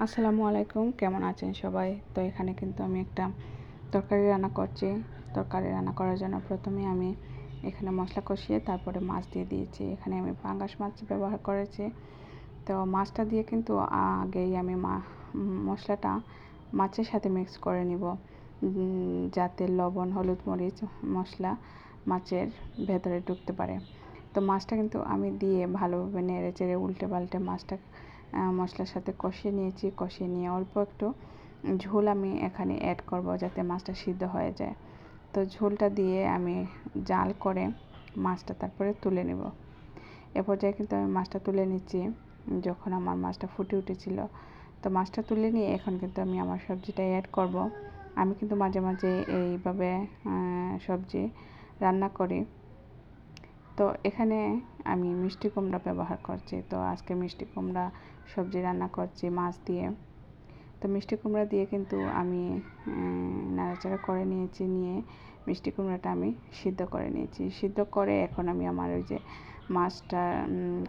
আসসালামু আলাইকুম, কেমন আছেন সবাই? তো এখানে কিন্তু আমি একটা তরকারি রান্না করছি। তরকারি রান্না করার জন্য প্রথমে আমি এখানে মশলা কষিয়ে তারপরে মাছ দিয়ে দিয়েছি। এখানে আমি পাঙ্গাস মাছ ব্যবহার করেছি। তো মাছটা দিয়ে কিন্তু আগেই আমি মশলাটা মাছের সাথে মিক্স করে নিব, যাতে লবণ, হলুদ, মরিচ মশলা মাছের ভেতরে ঢুকতে পারে। তো মাছটা কিন্তু আমি দিয়ে ভালোভাবে নেড়ে চেড়ে উল্টে পাল্টে মাছটা মশলার সাথে কষিয়ে নিয়েছি। কষিয়ে নিয়ে অল্প একটু ঝোল আমি এখানে অ্যাড করব, যাতে মাছটা সিদ্ধ হয়ে যায়। তো ঝোলটা দিয়ে আমি জাল করে মাছটা তারপরে তুলে নেব। এ পর্যায়ে কিন্তু আমি মাছটা তুলে নিচ্ছি। যখন আমার মাছটা ফুটে উঠেছিল, তো মাছটা তুলে নিয়ে এখন কিন্তু আমি আমার সবজিটা অ্যাড করব। আমি কিন্তু মাঝে মাঝে এইভাবে সবজি রান্না করি। তো এখানে আমি মিষ্টি কুমড়া ব্যবহার করছি। তো আজকে মিষ্টি কুমড়া সবজি রান্না করছি মাছ দিয়ে। তো মিষ্টি কুমড়া দিয়ে কিন্তু আমি নাড়াচাড়া করে নিয়েছি। নিয়ে মিষ্টি কুমড়াটা আমি সিদ্ধ করে নিয়েছি। সিদ্ধ করে এখন আমি আমার ওই যে মাছটা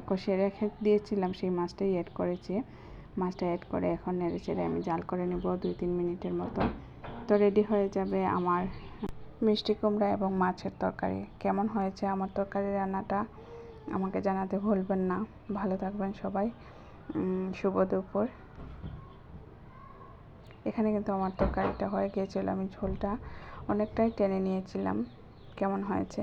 কষিয়ে রেখে দিয়েছিলাম, সেই মাছটাই অ্যাড করেছি। মাছটা অ্যাড করে এখন নেড়ে চেড়ে আমি জাল করে নেব 2-3 মিনিটের মতো। তো রেডি হয়ে যাবে আমার মিষ্টি কুমড়া এবং মাছের তরকারি। কেমন হয়েছে আমার তরকারি রান্নাটা আমাকে জানাতে ভুলবেন না। ভালো থাকবেন সবাই। শুভ দুপুর। এখানে কিন্তু আমার তরকারিটা হয়ে গিয়েছিল। আমি ঝোলটা অনেকটাই টেনে নিয়েছিলাম। কেমন হয়েছে?